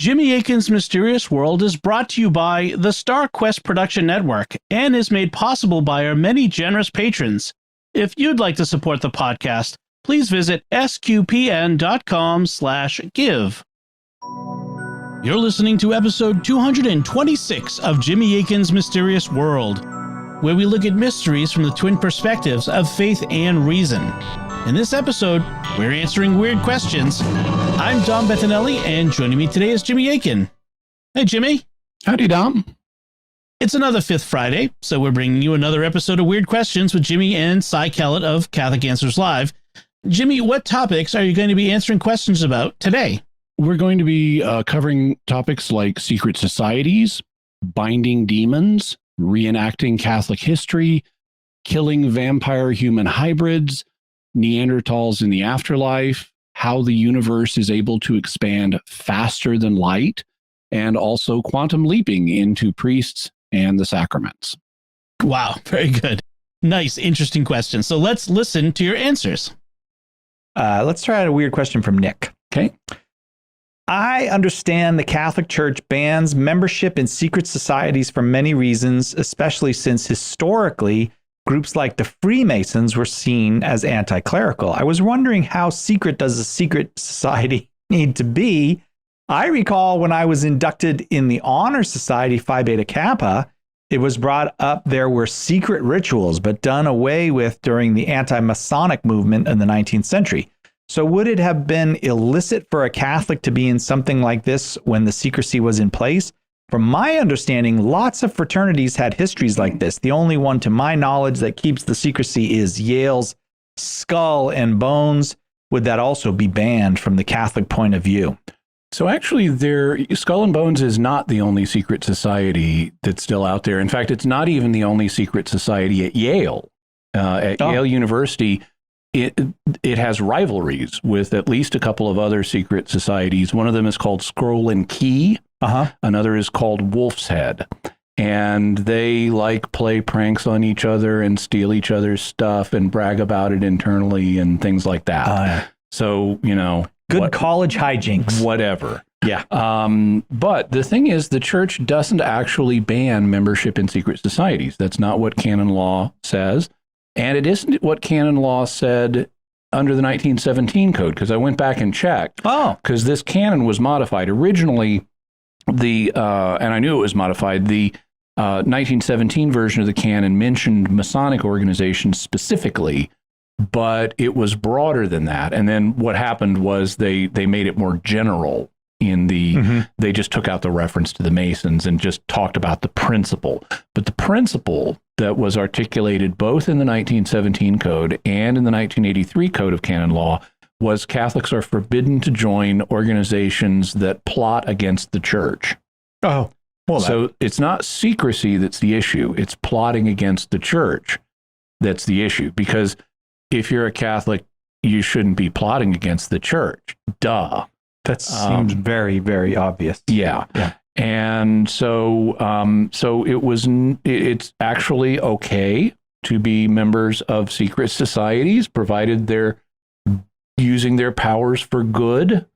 Jimmy Akin's Mysterious World is brought to you by the Star Quest Production Network and is made possible by our many generous patrons. If you'd like to support the podcast, please visit sqpn.com/give. You're listening to episode 226 of Jimmy Akin's Mysterious World, where we look at mysteries from the twin perspectives of faith and reason. In this episode, we're answering weird questions. I'm Dom Bettinelli, and joining me today is Jimmy Akin. Hey, Jimmy. Howdy, Dom. It's another Fifth Friday, so we're bringing you another episode of Weird Questions with Jimmy and Cy Kellett of Catholic Answers Live. Jimmy, what topics are you going to be answering questions about today? We're going to be covering topics like secret societies, binding demons, reenacting Catholic history, killing vampire-human hybrids, Neanderthals in the afterlife, how the universe is able to expand faster than light, and also quantum leaping into priests and the sacraments. Wow, very good. Nice, interesting question. So let's listen to your answers. Let's try out a weird question from Nick. Okay. I understand the Catholic Church bans membership in secret societies for many reasons, especially since historically groups like the Freemasons were seen as anti-clerical. I was wondering, how secret does a secret society need to be? I recall when I was inducted in the Honor Society Phi Beta Kappa, it was brought up there were secret rituals, but done away with during the anti-Masonic movement in the 19th century. So would it have been illicit for a Catholic to be in something like this when the secrecy was in place? From my understanding, lots of fraternities had histories like this. The only one, to my knowledge, that keeps the secrecy is Yale's Skull and Bones. Would that also be banned from the Catholic point of view? So actually, Skull and Bones is not the only secret society that's still out there. In fact, it's not even the only secret society at Yale. Yale University, it has rivalries with at least a couple of other secret societies. One of them is called Scroll and Key. Another is called Wolf's Head. And they play pranks on each other and steal each other's stuff and brag about it internally and things like that. So, Good college hijinks. Whatever. Yeah. But the thing is, the church doesn't actually ban membership in secret societies. That's not what canon law says. And it isn't what canon law said under the 1917 code, because I went back and checked. Because this canon was modified. Originally, and I knew it was modified, the 1917 version of the canon mentioned Masonic organizations specifically, but it was broader than that. And then what happened was they made it more general in they just took out the reference to the Masons and just talked about the principle. But the principle that was articulated both in the 1917 code and in the 1983 code of canon law was Catholics are forbidden to join organizations that plot against the church. Oh, well, so it's not secrecy that's the issue. It's plotting against the church that's the issue. Because if you're a Catholic, you shouldn't be plotting against the church. Duh. That seems very, very obvious. Yeah. And so, it's actually okay to be members of secret societies, provided they're using their powers for good.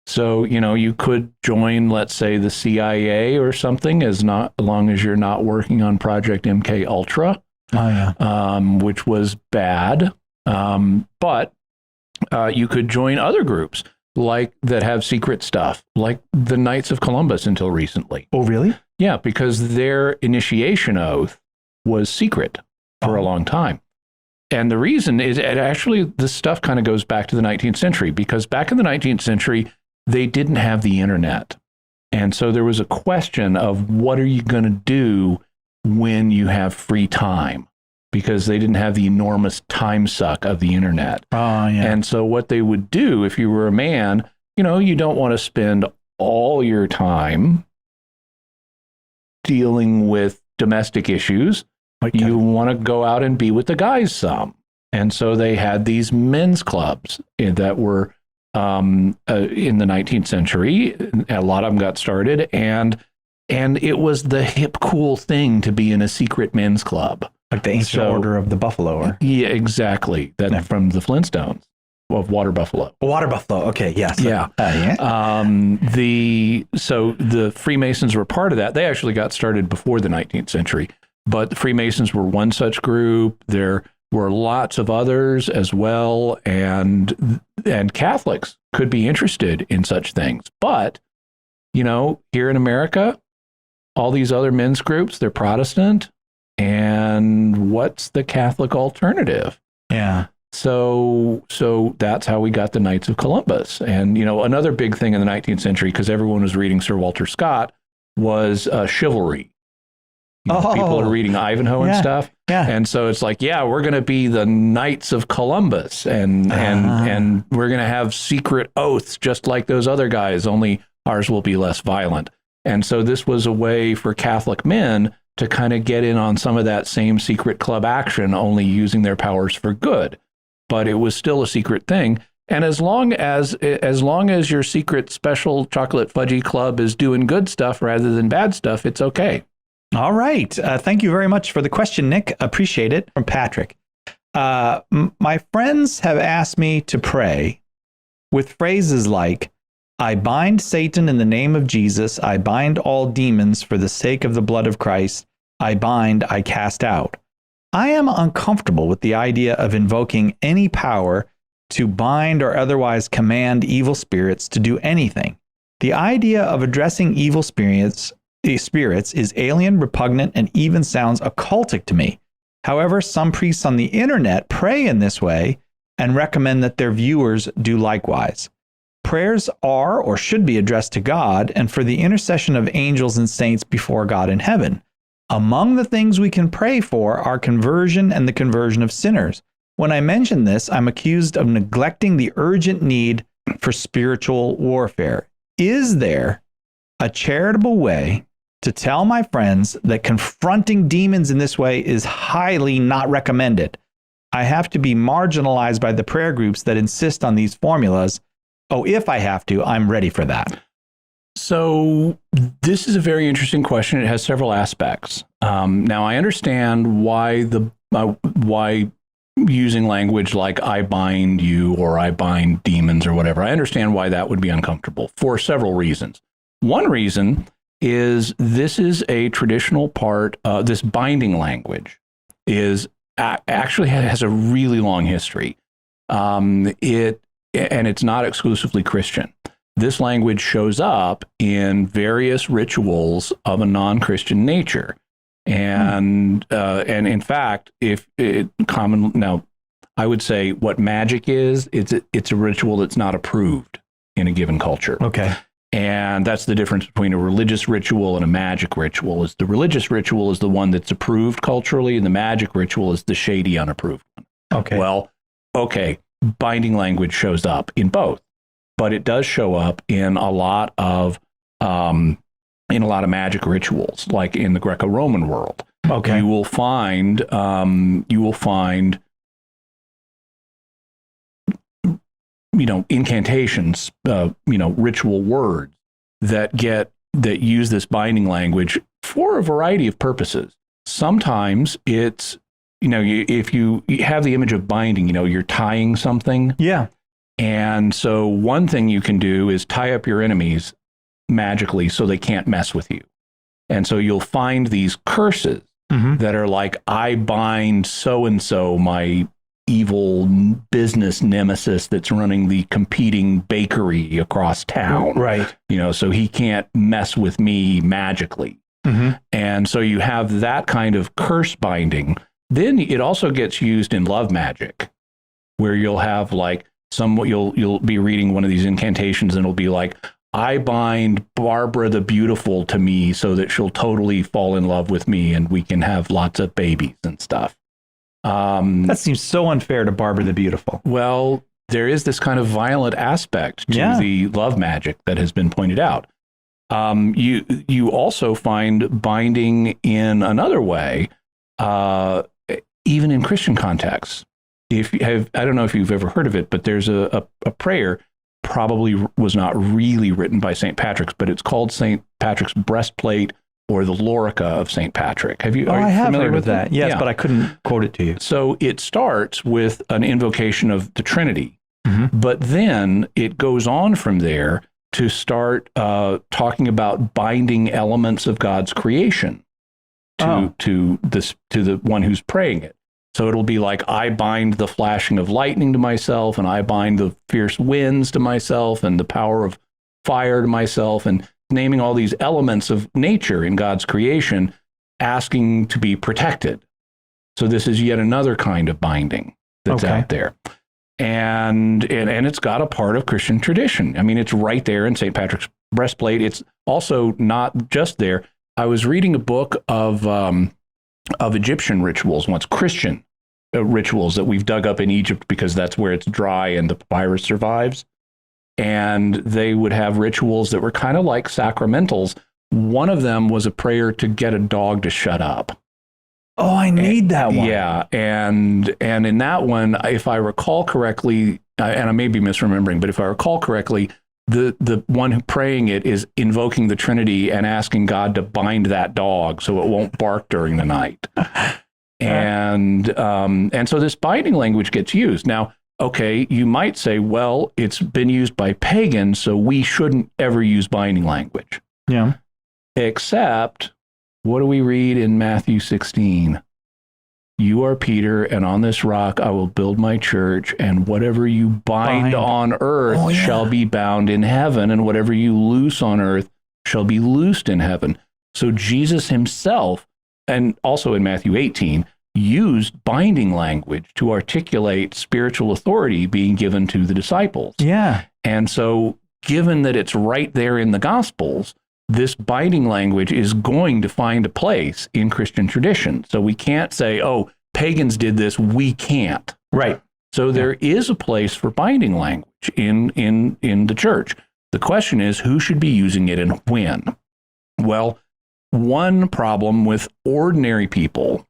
So, you could join, let's say, the CIA or something, as long as you're not working on Project MK Ultra, which was bad. But you could join other groups that have secret stuff, like the Knights of Columbus until recently. Oh, really? Yeah, because their initiation oath was secret for a long time. And the reason is, this stuff kind of goes back to the 19th century, because back in the 19th century, they didn't have the internet. And so there was a question of, what are you going to do when you have free time? Because they didn't have the enormous time suck of the internet. And so what they would do, if you were a man, you don't want to spend all your time dealing with domestic issues. You want to go out and be with the guys some. And so they had these men's clubs that were in the 19th century. A lot of them got started, and it was the hip, cool thing to be in a secret men's club. Like the Ancient Order of the Buffalo. Yeah, exactly. From the Flintstones. water buffalo. Water buffalo. Okay. Yes. Yeah. Yeah. So the Freemasons were part of that. They actually got started before the 19th century, but the Freemasons were one such group. There were lots of others as well, and Catholics could be interested in such things. But, here in America, all these other men's groups, they're Protestant, and what's the Catholic alternative? Yeah. So that's how we got the Knights of Columbus. And, another big thing in the 19th century, because everyone was reading Sir Walter Scott, was chivalry. People are reading Ivanhoe and stuff. Yeah. And so it's like, we're going to be the Knights of Columbus, and we're going to have secret oaths just like those other guys, only ours will be less violent. And so this was a way for Catholic men to kind of get in on some of that same secret club action, only using their powers for good. But it was still a secret thing. And as long as your secret special chocolate fudgy club is doing good stuff rather than bad stuff, it's okay. All right. Thank you very much for the question, Nick. Appreciate it. From Patrick. My friends have asked me to pray with phrases like, I bind Satan in the name of Jesus. I bind all demons for the sake of the blood of Christ. I bind, I cast out. I am uncomfortable with the idea of invoking any power to bind or otherwise command evil spirits to do anything. The idea of addressing evil spirits is alien, repugnant, and even sounds occultic to me. However, some priests on the internet pray in this way and recommend that their viewers do likewise. Prayers are or should be addressed to God and for the intercession of angels and saints before God in heaven. Among the things we can pray for are conversion and the conversion of sinners. When I mention this, I'm accused of neglecting the urgent need for spiritual warfare. Is there a charitable way to tell my friends that confronting demons in this way is highly not recommended? I have to be marginalized by the prayer groups that insist on these formulas. Oh, if I have to, I'm ready for that. So this is a very interesting question. It has several aspects. Now, I understand why using language like I bind you or I bind demons or whatever. I understand why that would be uncomfortable for several reasons. One reason is this is a traditional part. This binding language actually has a really long history. And it's not exclusively Christian. This language shows up in various rituals of a non-Christian nature. And in fact, now, I would say what magic is, it's a ritual that's not approved in a given culture. Okay. And that's the difference between a religious ritual and a magic ritual. Is the religious ritual is the one that's approved culturally, and the magic ritual is the shady, unapproved one. Okay. Well, okay. Binding language shows up in both, but it does show up in a lot of magic rituals, like in the Greco-Roman world. Okay, you will find incantations, ritual words that use this binding language for a variety of purposes. Sometimes it's if you have the image of binding, you're tying something. Yeah. And so one thing you can do is tie up your enemies magically so they can't mess with you. And so you'll find these curses that are like, I bind so-and-so, my evil business nemesis that's running the competing bakery across town. Right. So he can't mess with me magically. And so you have that kind of curse binding. Then it also gets used in love magic, where you'll have you'll be reading one of these incantations and it'll be like, I bind Barbara the Beautiful to me so that she'll totally fall in love with me and we can have lots of babies and stuff. That seems so unfair to Barbara the Beautiful. Well, there is this kind of violent aspect to the love magic that has been pointed out. You also find binding in another way, even in Christian contexts. I don't know if you've ever heard of it, but there's a prayer, probably was not really written by St. Patrick's, but it's called St. Patrick's breastplate or the lorica of St. Patrick. Are you I have familiar heard with of that? Yes, but I couldn't quote it to you. So it starts with an invocation of the Trinity. But then it goes on from there to start talking about binding elements of God's creation to the one who's praying it. So it'll be like, I bind the flashing of lightning to myself, and I bind the fierce winds to myself, and the power of fire to myself, and naming all these elements of nature in God's creation, asking to be protected. So this is yet another kind of binding that's out there. And it's got a part of Christian tradition. I mean, it's right there in St. Patrick's breastplate. It's also not just there. I was reading a book of Egyptian rituals once, Christian rituals that we've dug up in Egypt because that's where it's dry and the papyrus survives. And they would have rituals that were kind of like sacramentals. One of them was a prayer to get a dog to shut up. Oh, I need that one. Yeah, and in that one, if I recall correctly, and I may be misremembering, but if I recall correctly, the one who praying it is invoking the Trinity and asking God to bind that dog so it won't bark during the night. And so this binding language gets used. Now, okay, you might say, well, it's been used by pagans, so we shouldn't ever use binding language. Yeah. Except, what do we read in Matthew 16? You are Peter, and on this rock I will build my church, and whatever you bind on earth shall be bound in heaven, and whatever you loose on earth shall be loosed in heaven. So Jesus himself, and also in Matthew 18, used binding language to articulate spiritual authority being given to the disciples. Yeah. And so, given that it's right there in the Gospels, this binding language is going to find a place in Christian tradition. So we can't say, oh, pagans did this, we can't. Right. So there is a place for binding language in the church. The question is, who should be using it and when? Well, one problem with ordinary people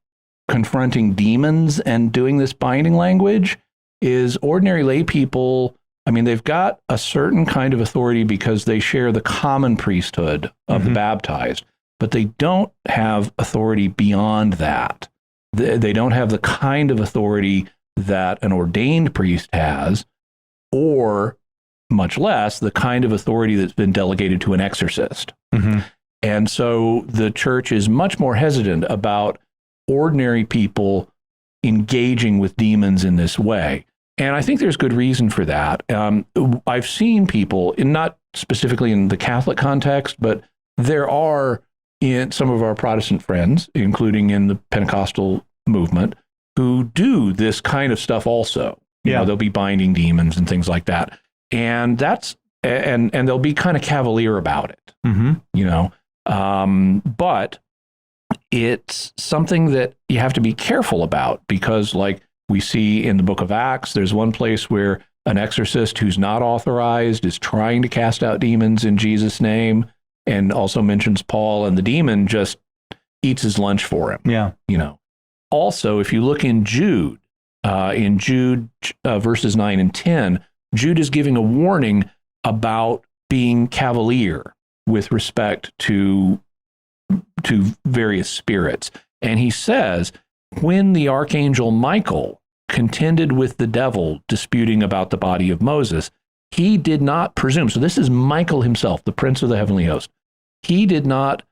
confronting demons and doing this binding language is ordinary lay people. I mean, they've got a certain kind of authority because they share the common priesthood of the baptized, but they don't have authority beyond that. They don't have the kind of authority that an ordained priest has, or much less the kind of authority that's been delegated to an exorcist. And so the church is much more hesitant about ordinary people engaging with demons in this way. And I think there's good reason for that. I've seen people, not specifically in the Catholic context, but there are in some of our Protestant friends, including in the Pentecostal movement, who do this kind of stuff also. You know, they'll be binding demons and things like that. And that's, and they'll be kind of cavalier about it, you know. But it's something that you have to be careful about because, like, we see in the book of Acts, there's one place where an exorcist who's not authorized is trying to cast out demons in Jesus' name, and also mentions Paul, and the demon just eats his lunch for him. Yeah. You know. Also, if you look in Jude verses 9 and 10, Jude is giving a warning about being cavalier with respect to various spirits. And he says, when the archangel Michael contended with the devil, disputing about the body of Moses, he did not presume. So this is Michael himself, the prince of the heavenly host. He did not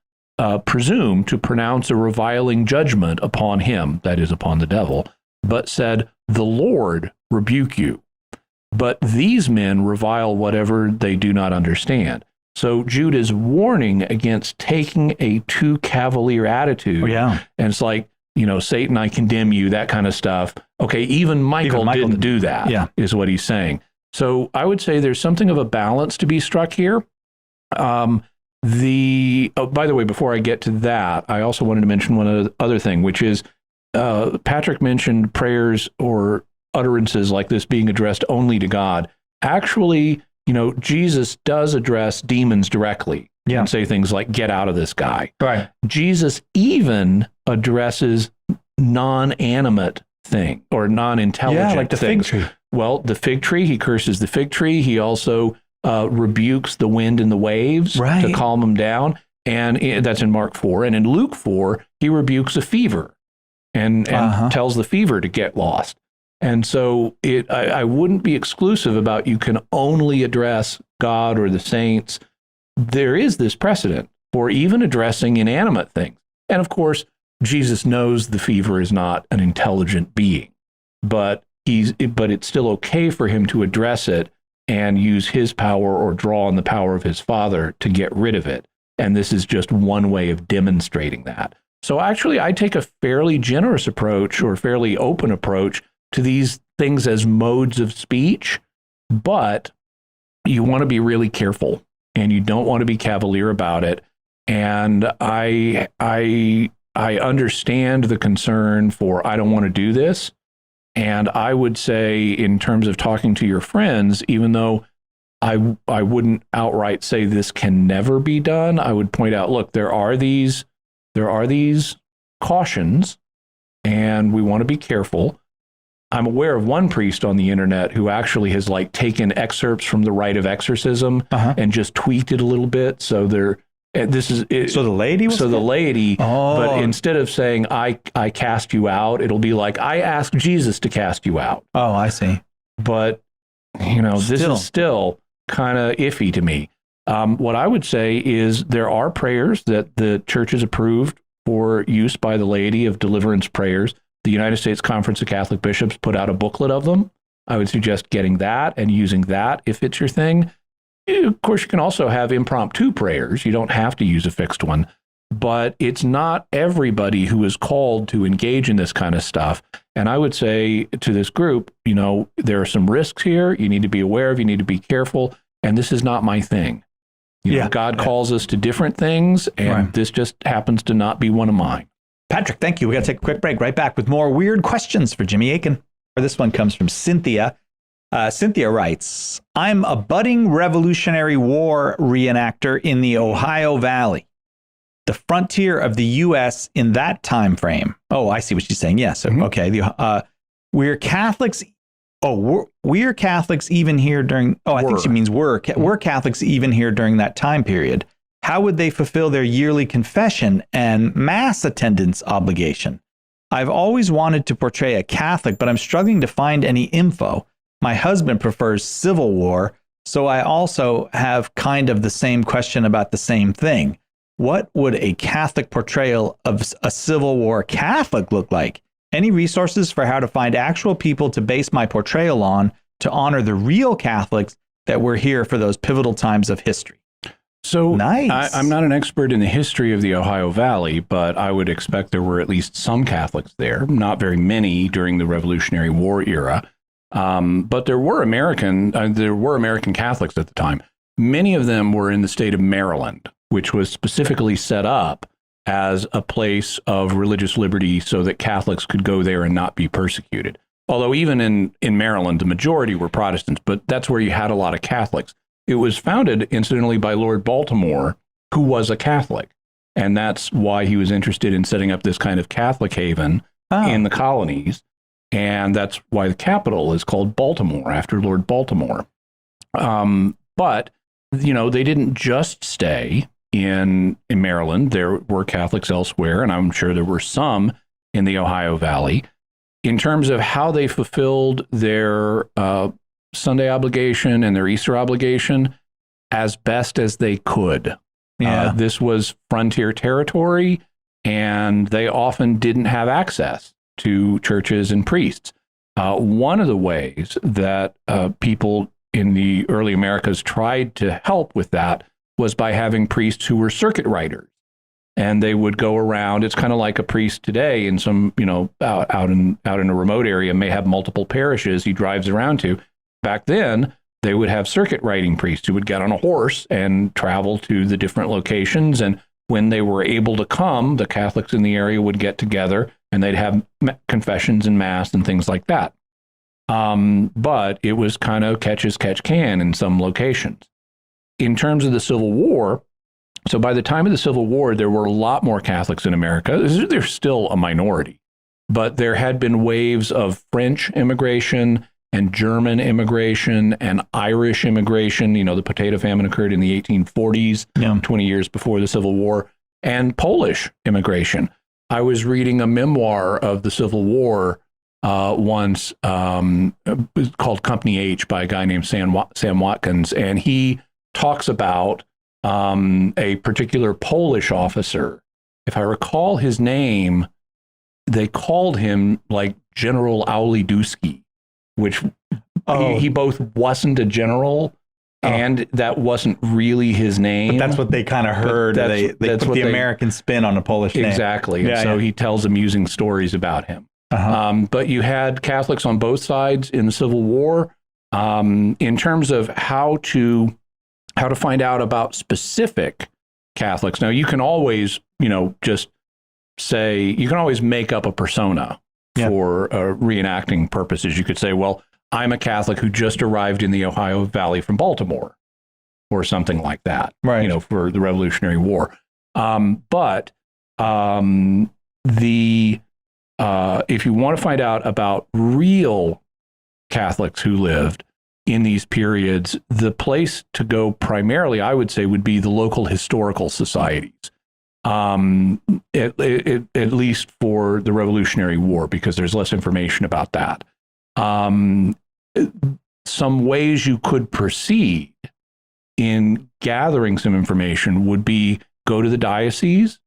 presume to pronounce a reviling judgment upon him, that is, upon the devil, but said, the Lord rebuke you. But these men revile whatever they do not understand. So Jude is warning against taking a too cavalier attitude. And it's like, you know, Satan, I condemn you, that kind of stuff. Okay, even Michael didn't do that, is what he's saying. So I would say there's something of a balance to be struck here. By the way, before I get to that, I also wanted to mention one other thing, which is Patrick mentioned prayers or utterances like this being addressed only to God. Actually, you know, Jesus does address demons directly and say things like, get out of this guy. Right. Jesus even addresses non-animate thing or non-intelligent like the things. fig tree. Well, the fig tree, he curses the fig tree. He also rebukes the wind and the waves to calm them down. And that's in Mark 4. And in Luke 4, he rebukes a fever and tells the fever to get lost. And so I wouldn't be exclusive about you can only address God or the saints. There is this precedent for even addressing inanimate things. And of course, Jesus knows the fever is not an intelligent being, but it's still okay for him to address it and use his power or draw on the power of his Father to get rid of it. And this is just one way of demonstrating that. So actually, I take a fairly generous approach or fairly open approach to these things as modes of speech, but you want to be really careful and you don't want to be cavalier about it. And I understand the concern for, I don't want to do this. And I would say, in terms of talking to your friends, even though I wouldn't outright say this can never be done, I would point out, look, there are these cautions, and we want to be careful. I'm aware of one priest on the internet who actually has taken excerpts from the Rite of Exorcism and just tweaked it a little bit. So So the lady, but instead of saying I cast you out, it'll be like, I asked Jesus to cast you out. Oh, I see. But this is still kind of iffy to me. What I would say is there are prayers that the church has approved for use by the laity of deliverance prayers. The United States Conference of Catholic Bishops put out a booklet of them. I would suggest getting that and using that if it's your thing. Of course, you can also have impromptu prayers. You don't have to use a fixed one, but it's not everybody who is called to engage in this kind of stuff. And I would say to this group, there are some risks here. You need to be aware of, you need to be careful. And this is not my thing. God calls us to different things, and this just happens to not be one of mine. Patrick, thank you. We got to take a quick break. Right back with more weird questions for Jimmy Akin. This one comes from Cynthia. Cynthia writes, I'm a budding Revolutionary War reenactor in the Ohio Valley, the frontier of the U.S. in that time frame. Oh, I see what she's saying. Yes. Okay. We're Catholics. We're Catholics even here during. Oh, I think she means we're Catholics even here during that time period. How would they fulfill their yearly confession and mass attendance obligation? I've always wanted to portray a Catholic, but I'm struggling to find any info. My husband prefers Civil War, so I also have kind of the same question about the same thing. What would a Catholic portrayal of a Civil War Catholic look like? Any resources for how to find actual people to base my portrayal on to honor the real Catholics that were here for those pivotal times of history? So nice. I'm not an expert in the history of the Ohio Valley, but I would expect there were at least some Catholics there, not very many during the Revolutionary War era. But there were American Catholics at the time. Many of them were in the state of Maryland, which was specifically set up as a place of religious liberty so that Catholics could go there and not be persecuted. Although even in Maryland, the majority were Protestants, but that's where you had a lot of Catholics. It was founded, incidentally, by Lord Baltimore, who was a Catholic. And that's why he was interested in setting up this kind of Catholic haven in the colonies. And that's why the capital is called Baltimore, after Lord Baltimore. But, they didn't just stay in Maryland. There were Catholics elsewhere, and I'm sure there were some in the Ohio Valley. In terms of how they fulfilled their Sunday obligation and their Easter obligation, as best as they could. This was frontier territory, and they often didn't have access to churches and priests. One of the ways that people in the early Americas tried to help with that was by having priests who were circuit riders. And they would go around. It's kind of like a priest today in some, out in a remote area may have multiple parishes he drives around to. Back then, they would have circuit riding priests who would get on a horse and travel to the different locations. And when they were able to come, the Catholics in the area would get together and they'd have confessions and mass and things like that. But it was kind of catch as catch can in some locations. In terms of the Civil War, so by the time of the Civil War, there were a lot more Catholics in America. There's still a minority, but there had been waves of French immigration and German immigration and Irish immigration. The potato famine occurred in the 1840s, 20 years before the Civil War, and Polish immigration. I was reading a memoir of the Civil War once called Company H by a guy named Sam Watkins, and he talks about a particular Polish officer. If I recall his name, they called him like General Auliduski, which he both wasn't a general and that wasn't really his name. But that's what they kind of heard. They put the American spin on a Polish name. Exactly. And so he tells amusing stories about him. But you had Catholics on both sides in the Civil War. In terms of how to find out about specific Catholics. Now, you can always, just say, you can always make up a persona for reenacting purposes. You could say, well, I'm a Catholic who just arrived in the Ohio Valley from Baltimore or something like that, right? For the Revolutionary War. But if you want to find out about real Catholics who lived in these periods, the place to go primarily, I would say, would be the local historical societies, at least for the Revolutionary War, because there's less information about that. Some ways you could proceed in gathering some information would be go to the diocese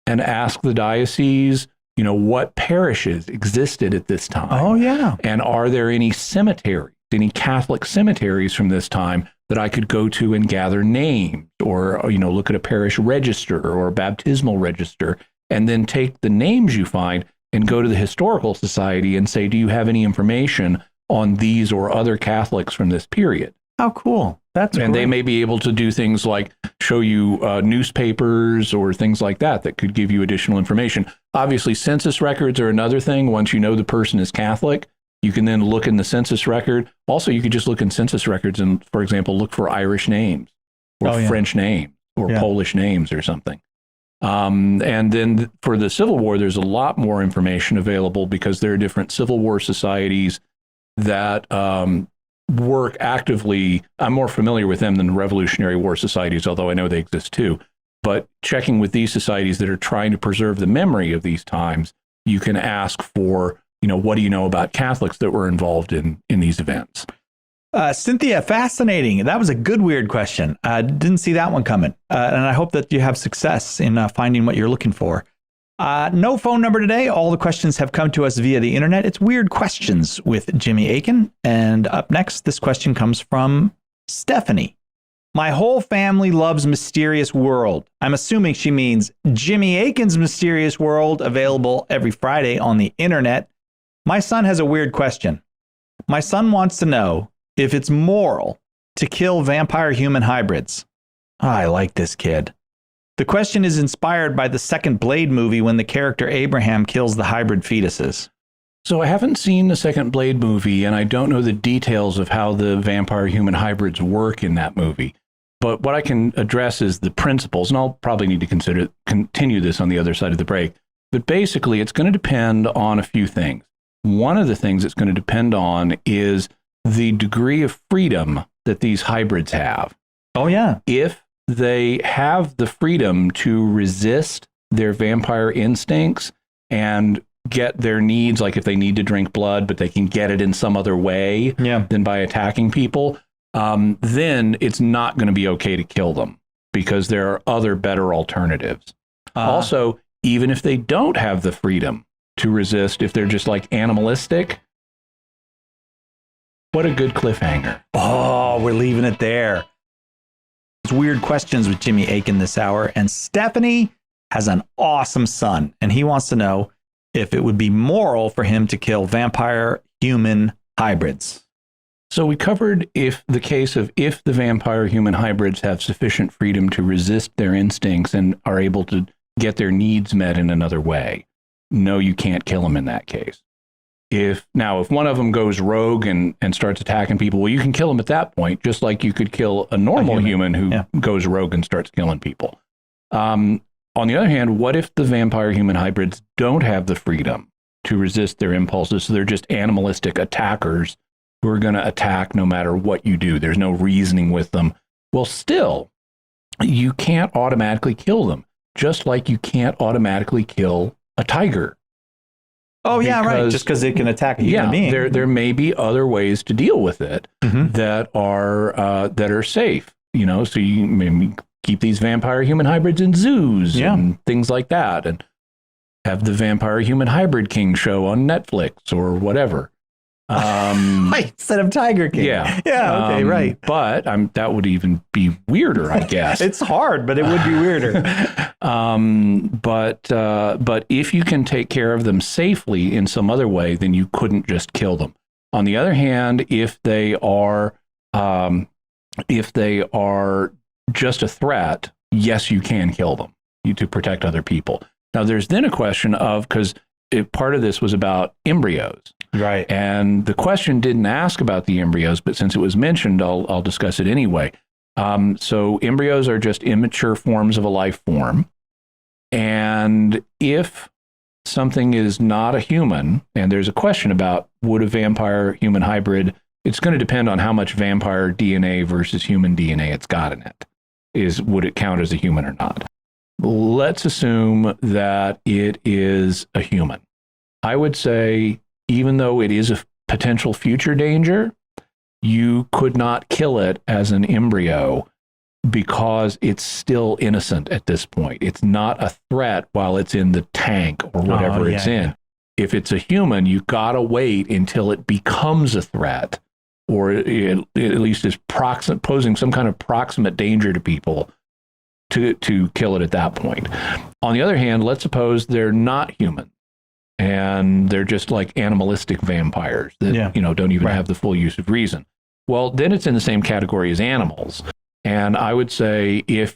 and ask the diocese, what parishes existed at this time. Oh, yeah. And are there any cemeteries, any Catholic cemeteries from this time that I could go to and gather names, or, look at a parish register or a baptismal register, and then take the names you find and go to the historical society and say, do you have any information on these or other Catholics from this period? How cool. That's And great. they may be able to do things like show you newspapers or things like that could give you additional information. Obviously, census records are another thing. Once you know the person is Catholic, you can then look in the census record. Also, you could just look in census records and, for example, look for Irish names or French names or Polish names or something. And then for the Civil War, there's a lot more information available because there are different Civil War societies that work actively. I'm more familiar with them than Revolutionary War societies, although I know they exist too. But checking with these societies that are trying to preserve the memory of these times, you can ask for, what do you know about Catholics that were involved in these events? Cynthia, fascinating. That was a good, weird question. Didn't see that one coming. And I hope that you have success in finding what you're looking for. No phone number today. All the questions have come to us via the internet. It's Weird Questions with Jimmy Akin. And up next, this question comes from Stephanie. My whole family loves Mysterious World. I'm assuming she means Jimmy Akin's Mysterious World, available every Friday on the internet. My son has a weird question. My son wants to know if it's moral to kill vampire-human hybrids. I like this kid. The question is inspired by the second Blade movie when the character Abraham kills the hybrid fetuses. So I haven't seen the second Blade movie, and I don't know the details of how the vampire-human hybrids work in that movie. But what I can address is the principles, and I'll probably need to continue this on the other side of the break. But basically, it's going to depend on a few things. One of the things it's going to depend on is the degree of freedom that these hybrids have. Oh, yeah. If they have the freedom to resist their vampire instincts and get their needs, like if they need to drink blood, but they can get it in some other way than by attacking people, then it's not going to be okay to kill them because there are other better alternatives. Also, even if they don't have the freedom to resist, if they're just like animalistic, what a good cliffhanger. Oh, we're leaving it there. It's Weird Questions with Jimmy Akin this hour. And Stephanie has an awesome son, and he wants to know if it would be moral for him to kill vampire-human hybrids. So we covered if the vampire-human hybrids have sufficient freedom to resist their instincts and are able to get their needs met in another way. No, you can't kill them in that case. If one of them goes rogue and starts attacking people, well, you can kill them at that point, just like you could kill a normal human who goes rogue and starts killing people. On the other hand, what if the vampire-human hybrids don't have the freedom to resist their impulses, so they're just animalistic attackers who are going to attack no matter what you do? There's no reasoning with them. Well, still, you can't automatically kill them, just like you can't automatically kill a tiger. Oh, yeah, right. Just because it can attack a human being. There may be other ways to deal with it that are safe. So you maybe keep these vampire human hybrids in zoos and things like that, and have the Vampire Human Hybrid King show on Netflix or whatever. Instead of Tiger King. Yeah. Yeah. Okay. Right. But that would even be weirder, I guess. It's hard, but it would be weirder. But if you can take care of them safely in some other way, then you couldn't just kill them. On the other hand, if they are just a threat, yes, you can kill them to protect other people. Now, there's then a question of, because part of this was about embryos. Right. And the question didn't ask about the embryos, but since it was mentioned, I'll discuss it anyway. So embryos are just immature forms of a life form. And if something is not a human, and there's a question about would a vampire human hybrid, it's going to depend on how much vampire DNA versus human DNA it's got in it. Would it count as a human or not? Let's assume that it is a human. I would say, even though it is a potential future danger, you could not kill it as an embryo because it's still innocent at this point. It's not a threat while it's in the tank or whatever it's in. If it's a human, you got to wait until it becomes a threat, or at least is posing some kind of proximate danger to people, to kill it at that point. On the other hand, let's suppose they're not human and they're just like animalistic vampires that don't even have the full use of reason. Well, then it's in the same category as animals. And I would say if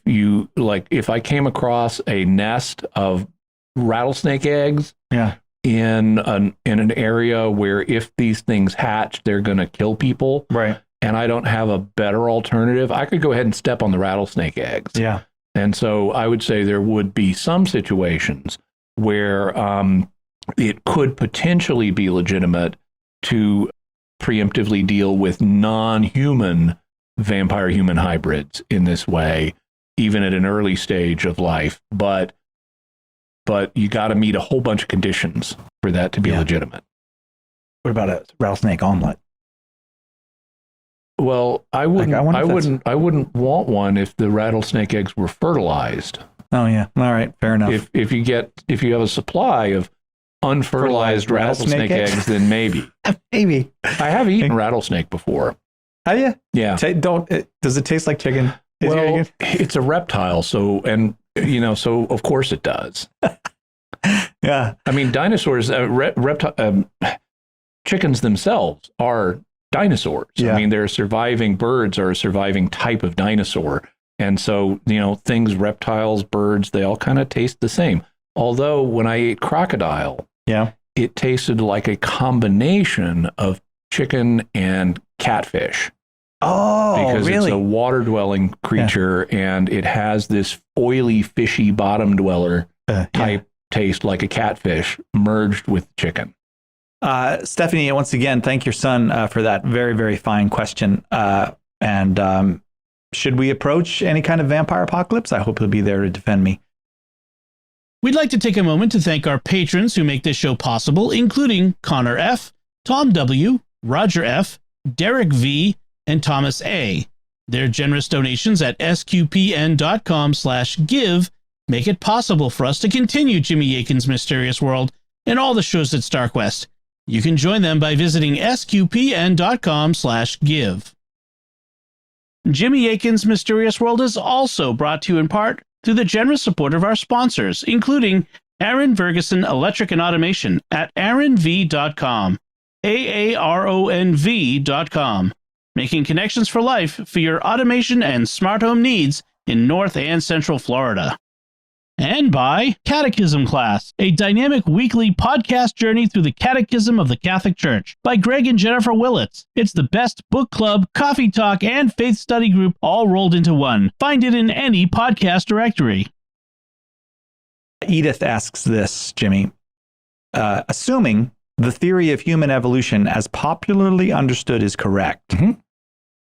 I came across a nest of rattlesnake eggs in an area where if these things hatch, they're going to kill people. Right. And I don't have a better alternative, I could go ahead and step on the rattlesnake eggs. Yeah. And so I would say there would be some situations where it could potentially be legitimate to preemptively deal with non-human vampire human hybrids in this way, even at an early stage of life. But you got to meet a whole bunch of conditions for that to be legitimate. What about a rattlesnake omelet? Well, I wouldn't want one if the rattlesnake eggs were fertilized. Oh yeah, all right, fair enough. If you have a supply of unfertilized rattlesnake eggs, then maybe. Maybe. I have eaten rattlesnake before. Have you? Yeah. Does it taste like chicken? Well, it's a reptile, so of course it does. Yeah. I mean, dinosaurs, chickens themselves are dinosaurs. Yeah. I mean, they're surviving birds or a surviving type of dinosaur. And so, things, reptiles, birds, they all kind of taste the same. Although when I ate crocodile, it tasted like a combination of chicken and catfish. Oh, because really? It's a water-dwelling creature, and it has this oily, fishy bottom dweller type taste like a catfish merged with chicken. Stephanie, once again, thank your son for that very, very fine question. And should we approach any kind of vampire apocalypse? I hope he'll be there to defend me. We'd like to take a moment to thank our patrons who make this show possible, including Connor F., Tom W., Roger F., Derek V., and Thomas A. Their generous donations at sqpn.com/give make it possible for us to continue Jimmy Akin's Mysterious World and all the shows at StarQuest. You can join them by visiting sqpn.com/give. Jimmy Akin's Mysterious World is also brought to you in part through the generous support of our sponsors, including Aaron Ferguson Electric and Automation at aaronv.com, AARONV.com, making connections for life for your automation and smart home needs in North and Central Florida. And by Catechism Class, a dynamic weekly podcast journey through the Catechism of the Catholic Church by Greg and Jennifer Willits. It's the best book club, coffee talk, and faith study group all rolled into one. Find it in any podcast directory. Edith asks this, Jimmy. Assuming the theory of human evolution as popularly understood is correct,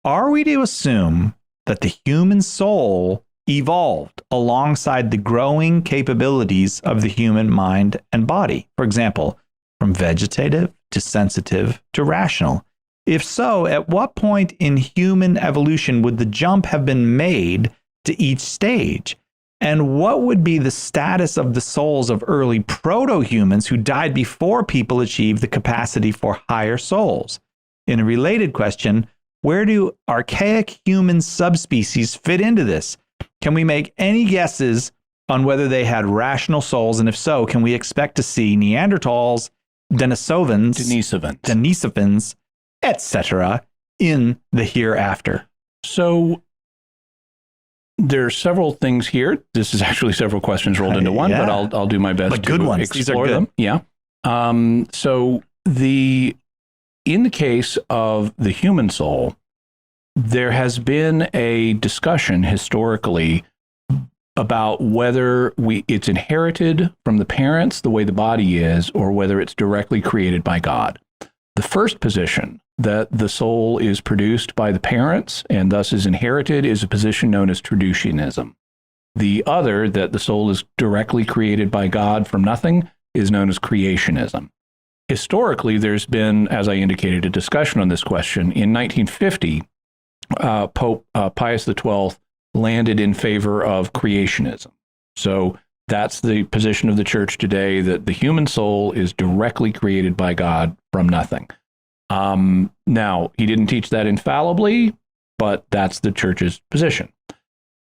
are we to assume that the human soul evolved alongside the growing capabilities of the human mind and body? For example, from vegetative to sensitive to rational? If so, at what point in human evolution would the jump have been made to each stage? And what would be the status of the souls of early proto-humans who died before people achieved the capacity for higher souls? In a related question, where do archaic human subspecies fit into this? Can we make any guesses on whether they had rational souls? And if so, can we expect to see Neanderthals, Denisovans, etc., in the hereafter? So there are several things here. This is actually several questions rolled into one, but I'll do my best but good to ones. explore These are good. them. Yeah. So in the case of the human soul, there has been a discussion historically about whether it's inherited from the parents the way the body is, or whether it's directly created by God. The first position, that the soul is produced by the parents and thus is inherited, is a position known as traducianism. The other, that the soul is directly created by God from nothing, is known as creationism. Historically, there's been, as I indicated, a discussion on this question. In 1950, Pope Pius XII landed in favor of creationism. So that's the position of the church today, that the human soul is directly created by God from nothing. Now, he didn't teach that infallibly, but that's the church's position.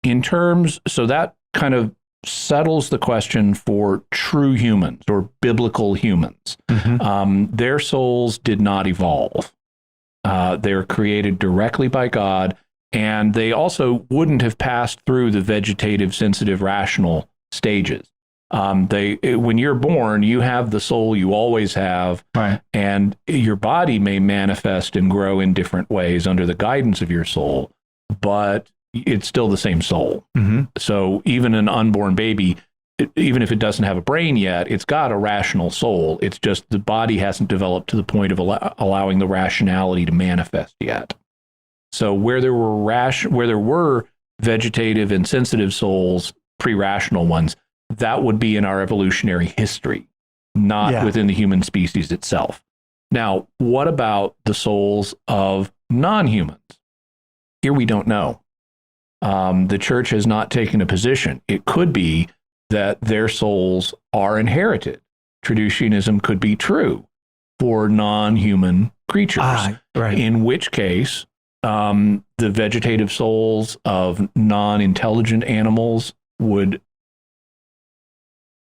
So that kind of settles the question for true humans or biblical humans. Mm-hmm. Their souls did not evolve. They're created directly by God, and they also wouldn't have passed through the vegetative, sensitive, rational stages. When you're born, you have the soul you always have, right, and your body may manifest and grow in different ways under the guidance of your soul, but it's still the same soul. Mm-hmm. So even an unborn baby, even if it doesn't have a brain yet, it's got a rational soul. It's just the body hasn't developed to the point of allowing the rationality to manifest yet. So where there were vegetative and sensitive souls, pre-rational ones, that would be in our evolutionary history, not within the human species itself. Now, what about the souls of non-humans? Here we don't know. The church has not taken a position. It could be that their souls are inherited. Traducianism could be true for non-human creatures, right. In which case, the vegetative souls of non-intelligent animals could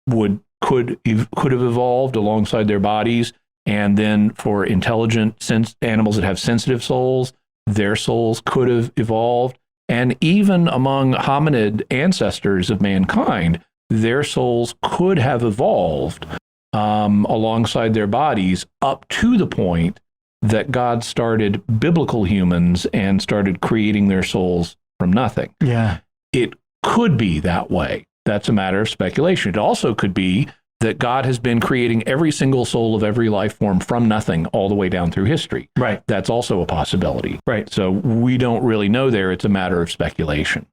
have evolved alongside their bodies, and then for intelligent animals that have sensitive souls, their souls could have evolved, and even among hominid ancestors of mankind, their souls could have evolved alongside their bodies up to the point that God started biblical humans and started creating their souls from nothing. Yeah. It could be that way. That's a matter of speculation. It also could be that God has been creating every single soul of every life form from nothing all the way down through history. Right. That's also a possibility. Right. So we don't really know there. It's a matter of speculation.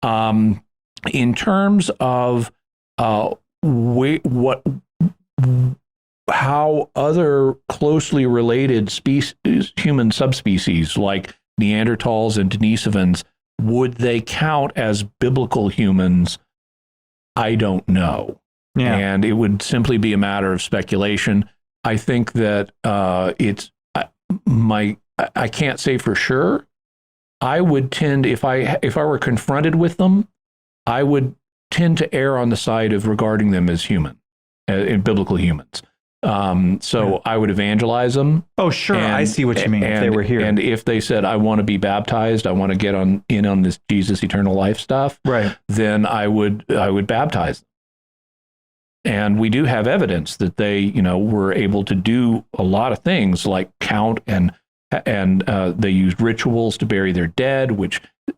In terms of how other closely related human subspecies like Neanderthals and Denisovans, would they count as biblical humans? I don't know. Yeah. And it would simply be a matter of speculation. I think that I can't say for sure. I would tend, if I were confronted with them, I would tend to err on the side of regarding them as human, biblical humans. I would evangelize them. Oh, sure. I see what you mean. If they were here. And if they said, I want to be baptized, I want to get in on this Jesus eternal life stuff, right, then I would baptize them. And we do have evidence that they, were able to do a lot of things like count, and they used rituals to bury their dead,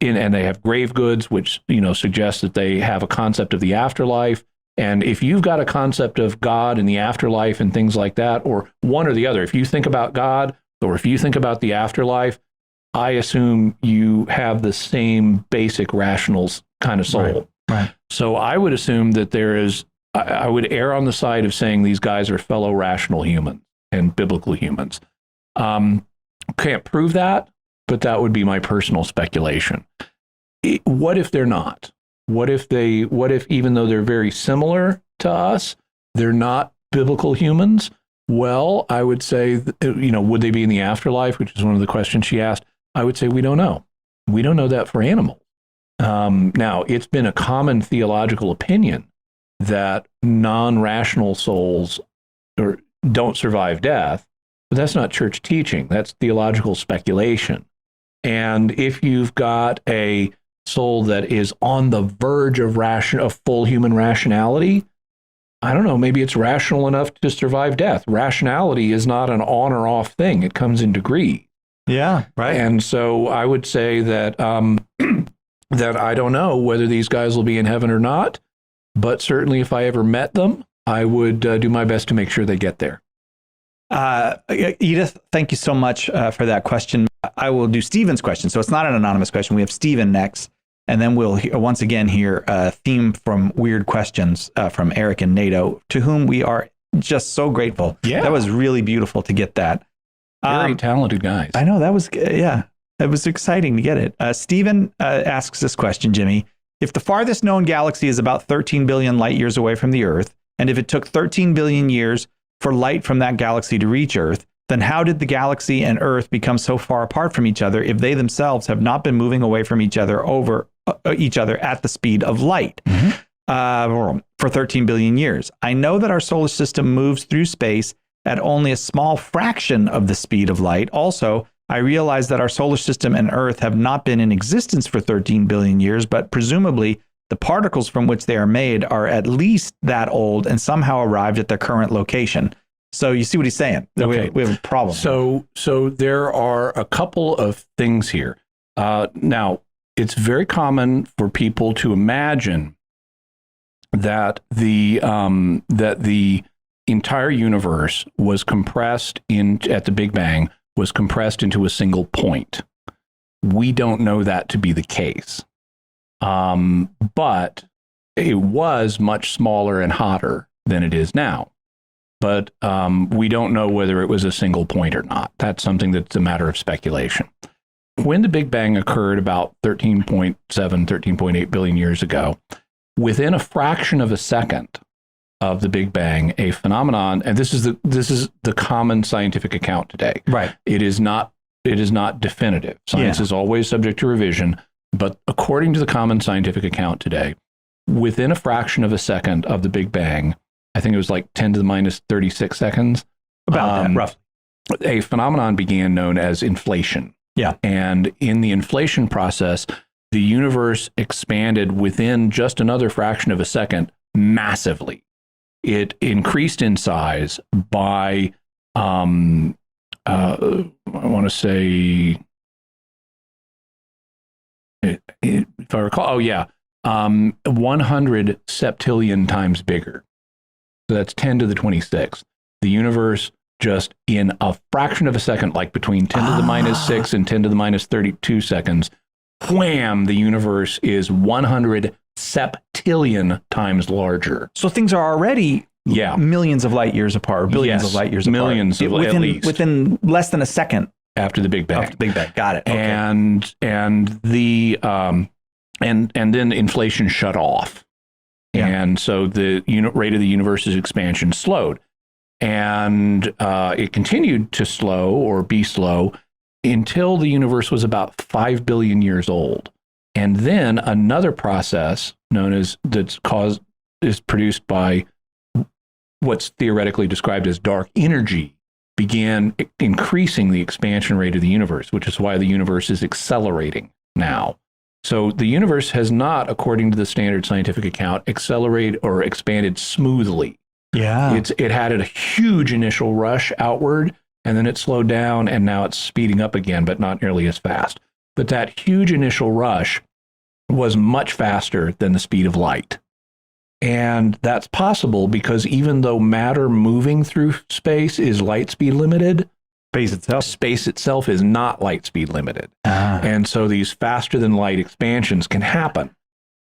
and they have grave goods, which, suggests that they have a concept of the afterlife. And if you've got a concept of God and the afterlife and things like that, or one or the other, if you think about God or if you think about the afterlife, I assume you have the same basic rational kind of soul. Right. So I would assume that there is I would err on the side of saying these guys are fellow rational humans and biblical humans. Can't prove that, but that would be my personal speculation. What if they're not? What if even though they're very similar to us, they're not biblical humans? Well, I would say, would they be in the afterlife, which is one of the questions she asked? I would say we don't know. We don't know that for animals. Now, it's been a common theological opinion that non-rational souls don't survive death, but that's not church teaching. That's theological speculation. And if you've got a soul that is on the verge of full human rationality, I don't know, maybe it's rational enough to survive death. Rationality is not an on or off thing. It comes in degrees. Yeah, right. And so I would say that that I don't know whether these guys will be in heaven or not, but certainly if I ever met them, I would do my best to make sure they get there. Edith, thank you so much for that question. I will do Stephen's question. So it's not an anonymous question. We have Stephen next, and then we'll once again hear a theme from Weird Questions from Eric and NATO, to whom we are just so grateful. Yeah. That was really beautiful to get that. Very talented guys. I know, that was, yeah, it was exciting to get it. Stephen asks this question, Jimmy. If the farthest known galaxy is about 13 billion light years away from the Earth, and if it took 13 billion years for light from that galaxy to reach Earth, then how did the galaxy and Earth become so far apart from each other if they themselves have not been moving away from each other at the speed of light for 13 billion years? I know that our solar system moves through space at only a small fraction of the speed of light. Also, I realize that our solar system and Earth have not been in existence for 13 billion years, but presumably the particles from which they are made are at least that old and somehow arrived at their current location. So you see what he's saying. Okay. We have a problem. So there are a couple of things here. Now, it's very common for people to imagine that the entire universe was compressed at the Big Bang, was compressed into a single point. We don't know that to be the case. But it was much smaller and hotter than it is now. But we don't know whether it was a single point or not. That's something that's a matter of speculation. When the Big Bang occurred about 13.7, 13.8 billion years ago, within a fraction of a second of the Big Bang, a phenomenon, and this is the common scientific account today. Right. It is not definitive. Science is always subject to revision, but according to the common scientific account today, within a fraction of a second of the Big Bang, I think it was like 10 to the minus 36 seconds. About that, roughly. A phenomenon began known as inflation. Yeah. And in the inflation process, the universe expanded within just another fraction of a second massively. It increased in size by, I want to say, if I recall, 100 septillion times bigger. So that's 10 to the 26th. The universe just in a fraction of a second, like between 10 to the minus 6 and 10 to the minus 32 seconds, wham, the universe is 100 septillion times larger. So things are already millions of light years apart, or billions of light years apart. Millions at least. Within less than a second. After the Big Bang. After the Big Bang. Got it. Okay. And then inflation shut off. Yeah. And so the rate of the universe's expansion slowed. And it continued to slow or be slow until the universe was about 5 billion years old. And then another process is produced by what's theoretically described as dark energy began increasing the expansion rate of the universe, which is why the universe is accelerating now. So the universe has not, according to the standard scientific account, accelerated or expanded smoothly. Yeah. It had a huge initial rush outward, and then it slowed down, and now it's speeding up again, but not nearly as fast. But that huge initial rush was much faster than the speed of light. And that's possible because even though matter moving through space is light speed limited, space itself is not light speed limited. And so these faster than light expansions can happen.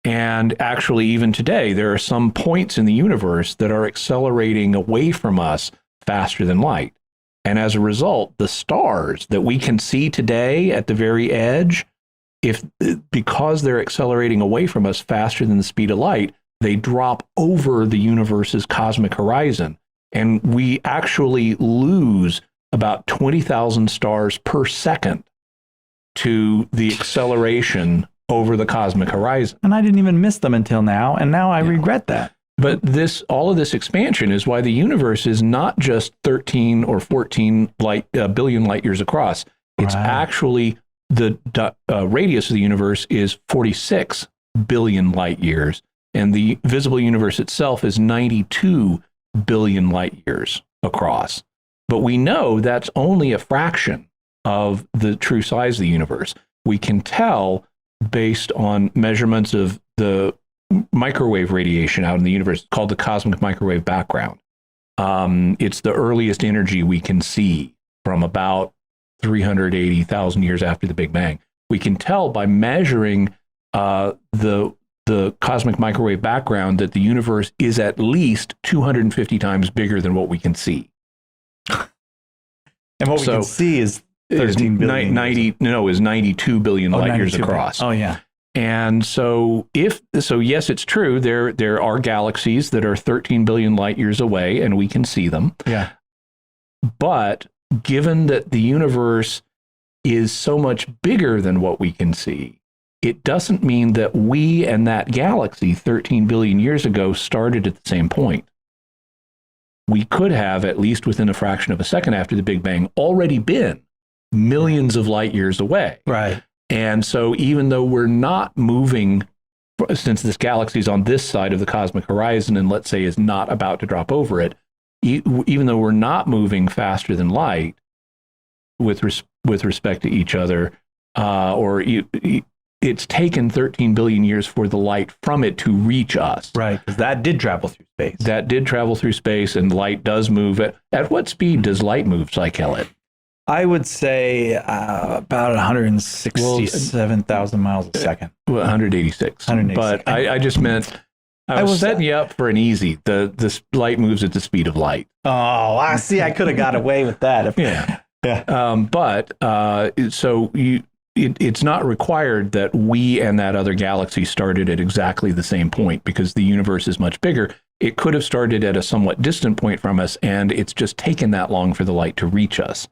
And actually, even today, there are some points in the universe that are accelerating away from us faster than light. And as a result, the stars that we can see today at the very edge, because they're accelerating away from us faster than the speed of light, they drop over the universe's cosmic horizon. And we actually lose about 20,000 stars per second to the acceleration over the cosmic horizon. And I didn't even miss them until now, and now I regret that. But all of this expansion is why the universe is not just 13 or 14 billion light years across. It's actually the radius of the universe is 46 billion light years, and the visible universe itself is 92 billion light years across. But we know that's only a fraction of the true size of the universe. We can tell based on measurements of the microwave radiation out in the universe. It's called the cosmic microwave background. It's the earliest energy we can see from about 380,000 years after the Big Bang. We can tell by measuring the cosmic microwave background that the universe is at least 250 times bigger than what we can see. And what we can see is 13 billion. Is 92 billion light years across. Billion. Oh, yeah. And so yes, it's true. There are galaxies that are 13 billion light years away, and we can see them. Yeah. But given that the universe is so much bigger than what we can see, it doesn't mean that we and that galaxy 13 billion years ago started at the same point. We could have, at least within a fraction of a second after the Big Bang, already been millions of light years away. Right. And so even though we're not moving, since this galaxy is on this side of the cosmic horizon and let's say is not about to drop over it, even though we're not moving faster than light with respect to each other, it's taken 13 billion years for the light from it to reach us. Right, because that did travel through space. That did travel through space, and light does move. At what speed does light move, Kellett? I would say about 167,000 miles a second. 186. 186. But I just meant, I was setting you up for an easy. The light moves at the speed of light. Oh, I see. I could have got away with that. Yeah. Yeah. It's not required that we and that other galaxy started at exactly the same point because the universe is much bigger. It could have started at a somewhat distant point from us, and it's just taken that long for the light to reach us.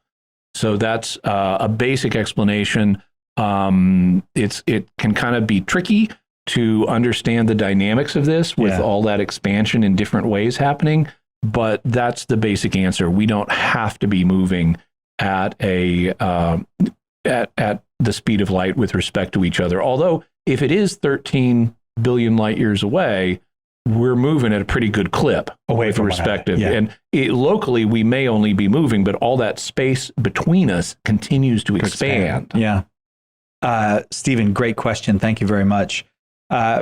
So that's a basic explanation. It can kind of be tricky to understand the dynamics of this with all that expansion in different ways happening, but that's the basic answer. We don't have to be moving at at the speed of light with respect to each other. Although if it is 13 billion light years away, we're moving at a pretty good clip away from perspective. Yeah. And locally, we may only be moving, but all that space between us continues to expand. Yeah. Stephen, great question. Thank you very much.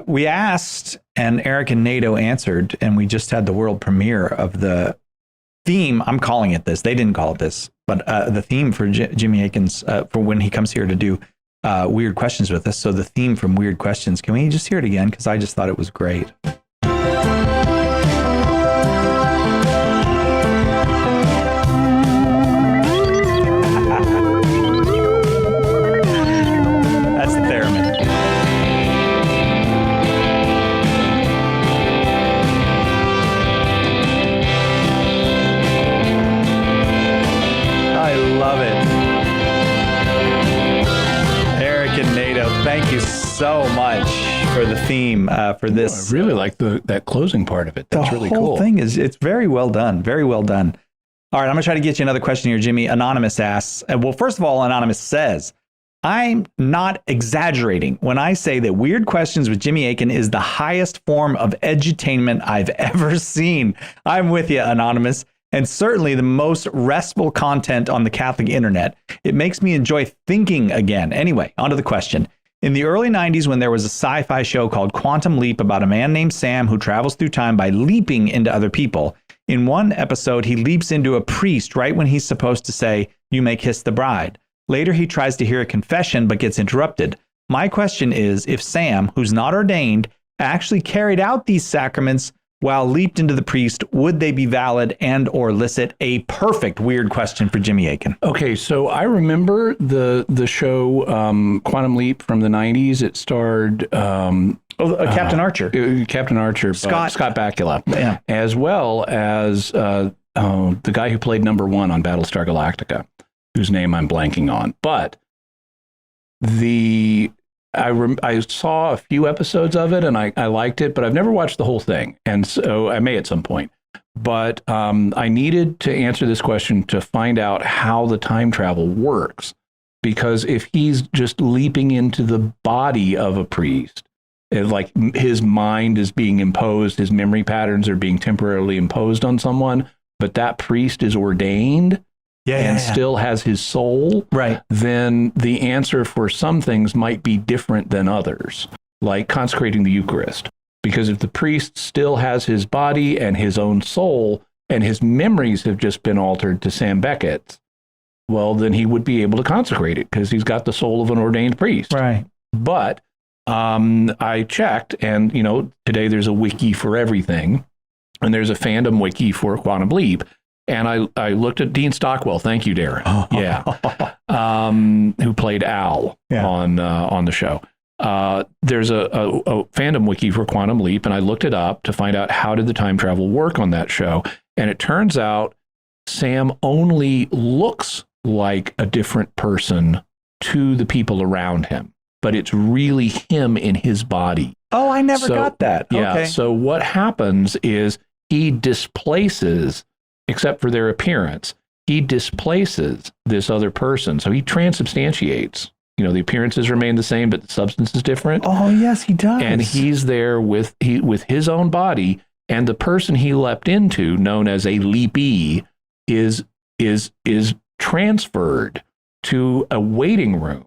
We asked, and Eric and NATO answered, and we just had the world premiere of the theme. I'm calling it this. They didn't call it this, but the theme for Jimmy Akin's, for when he comes here to do Weird Questions with us. So the theme from Weird Questions, can we just hear it again? Because I just thought it was great. That's the theremin. I love it. Eric and NATO, thank you so much for the theme for this. I really like that closing part of it. That's really cool. The whole thing it's very well done. Very well done. All right, I'm going to try to get you another question here, Jimmy. Anonymous asks, well, first of all, Anonymous says, I'm not exaggerating when I say that Weird Questions with Jimmy Akin is the highest form of edutainment I've ever seen. I'm with you, Anonymous, and certainly the most restful content on the Catholic internet. It makes me enjoy thinking again. Anyway, on to the question. In the early 90s, when there was a sci-fi show called Quantum Leap about a man named Sam who travels through time by leaping into other people, in one episode, he leaps into a priest right when he's supposed to say, "You may kiss the bride." Later, he tries to hear a confession but gets interrupted. My question is, if Sam, who's not ordained, actually carried out these sacraments while leaped into the priest, would they be valid and or licit? A perfect weird question for Jimmy Akin. Okay, so I remember the show Quantum Leap from the 90s. It starred Captain Archer. Captain Archer, Scott Bakula, as well as the guy who played number 1 on Battlestar Galactica, whose name I'm blanking on. But I saw a few episodes of it and I liked it, but I've never watched the whole thing. And so I may at some point. But I needed to answer this question to find out how the time travel works. Because if he's just leaping into the body of a priest, like his mind is being imposed, his memory patterns are being temporarily imposed on someone, but that priest is ordained and still has his soul, right? Then the answer for some things might be different than others, like consecrating the Eucharist. Because if the priest still has his body and his own soul, and his memories have just been altered to Sam Beckett's, well, then he would be able to consecrate it because he's got the soul of an ordained priest. Right. But I checked, and today there's a wiki for everything, and there's a fandom wiki for Quantum Leap. And I looked at Dean Stockwell. Thank you, Darren. Who played Al on the show. There's a fandom wiki for Quantum Leap, and I looked it up to find out how did the time travel work on that show. And it turns out Sam only looks like a different person to the people around him, but it's really him in his body. Oh, I never got that. Yeah. Okay. So what happens is he displaces, except for their appearance, he displaces this other person. So he transubstantiates. The appearances remain the same, but the substance is different. Oh, yes, he does. And he's there with his own body, and the person he leapt into, known as a leapee, is transferred to a waiting room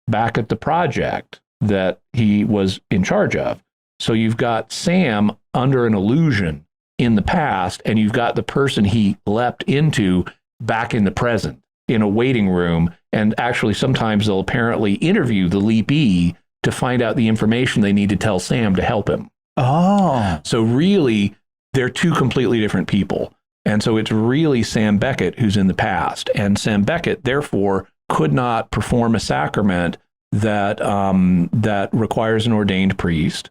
back at the project that he was in charge of. So you've got Sam under an illusion in the past, and you've got the person he leapt into back in the present in a waiting room. And actually, sometimes they'll apparently interview the leapee to find out the information they need to tell Sam to help him. Oh. So really, they're two completely different people. And so it's really Sam Beckett who's in the past. And Sam Beckett, therefore, could not perform a sacrament that requires an ordained priest.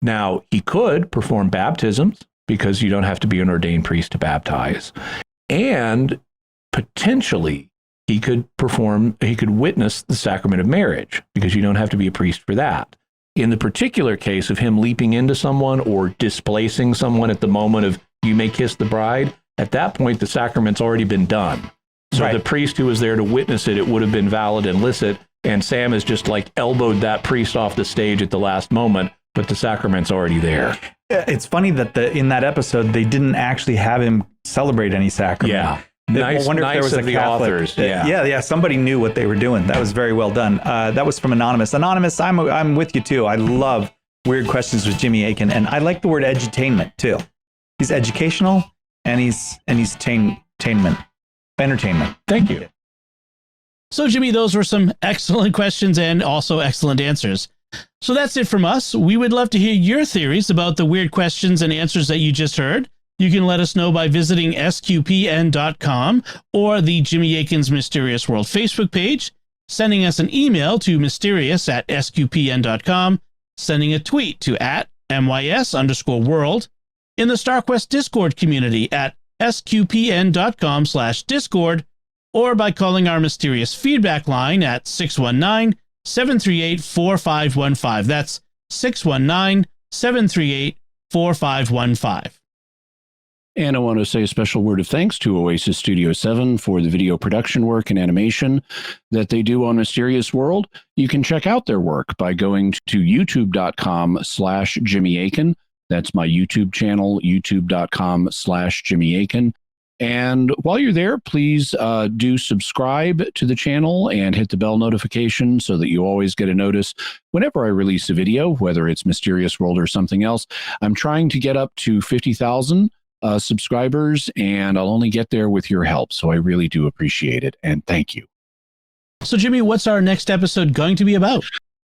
Now, he could perform baptisms because you don't have to be an ordained priest to baptize. And potentially, he could witness the sacrament of marriage because you don't have to be a priest for that. In the particular case of him leaping into someone or displacing someone at the moment of you may kiss the bride, at that point, the sacrament's already been done. So the priest who was there to witness it would have been valid and licit. And Sam has just elbowed that priest off the stage at the last moment, but the sacrament's already there. It's funny that in that episode, they didn't actually have him celebrate any sacrament. Yeah. I wonder if there was a Catholic. Authors. Yeah. Somebody knew what they were doing. That was very well done. That was from Anonymous. Anonymous, I'm with you too. I love Weird Questions with Jimmy Akin, and I like the word edutainment too. He's educational and he's entertainment. Thank you. So, Jimmy, those were some excellent questions and also excellent answers. So that's it from us. We would love to hear your theories about the weird questions and answers that you just heard. You can let us know by visiting sqpn.com or the Jimmy Akin's Mysterious World Facebook page, sending us an email to mysterious@sqpn.com, sending a tweet to @mys_world, in the StarQuest Discord community at sqpn.com/discord, or by calling our mysterious feedback line at 619-738-4515. That's 619-738-4515. And I want to say a special word of thanks to Oasis Studio 7 for the video production work and animation that they do on Mysterious World. You can check out their work by going to youtube.com/Jimmy Akin. That's my YouTube channel, youtube.com/Jimmy Akin. And while you're there, please do subscribe to the channel and hit the bell notification so that you always get a notice whenever I release a video, whether it's Mysterious World or something else. I'm trying to get up to 50,000 subscribers, and I'll only get there with your help. So I really do appreciate it. And thank you. So, Jimmy, what's our next episode going to be about?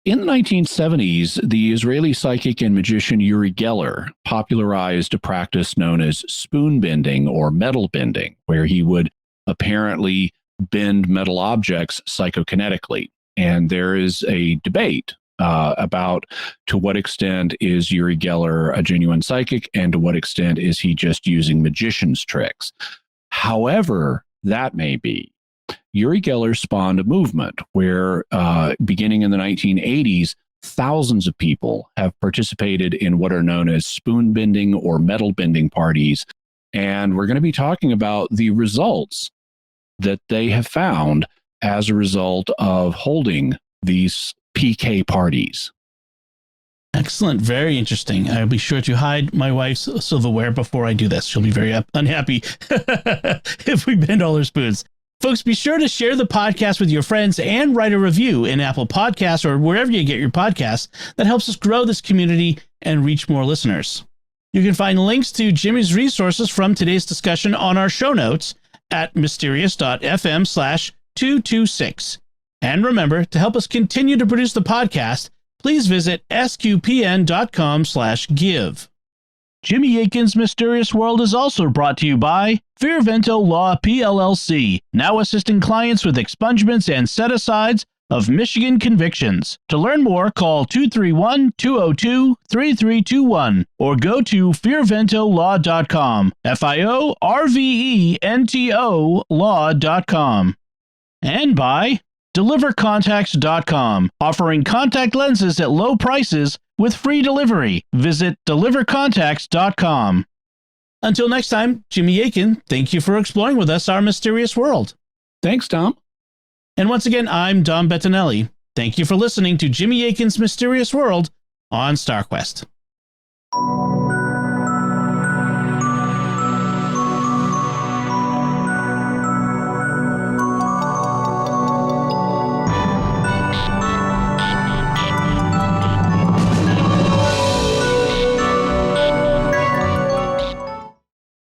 In the 1970s, the Israeli psychic and magician Uri Geller popularized a practice known as spoon bending or metal bending, where he would apparently bend metal objects psychokinetically. And there is a debate about to what extent is Uri Geller a genuine psychic and to what extent is he just using magician's tricks. However that may be, Uri Geller spawned a movement where, beginning in the 1980s, thousands of people have participated in what are known as spoon bending or metal bending parties. And we're going to be talking about the results that they have found as a result of holding these PK parties. Excellent. Very interesting. I'll be sure to hide my wife's silverware before I do this. She'll be very unhappy if we bend all her spoons. Folks, be sure to share the podcast with your friends and write a review in Apple Podcasts or wherever you get your podcasts. That helps us grow this community and reach more listeners. You can find links to Jimmy's resources from today's discussion on our show notes at mysterious.fm/226. And remember, to help us continue to produce the podcast, please visit sqpn.com/give. Jimmy Akin's Mysterious World is also brought to you by Fearvento Law PLLC, now assisting clients with expungements and set-asides of Michigan convictions. To learn more, call 231-202-3321 or go to fearventolaw.com, FIORVENTO law.com. And by DeliverContacts.com, offering contact lenses at low prices with free delivery. Visit DeliverContacts.com. Until next time, Jimmy Akin, thank you for exploring with us our mysterious world. Thanks, Tom. And once again, I'm Dom Bettinelli. Thank you for listening to Jimmy Akin's Mysterious World on StarQuest.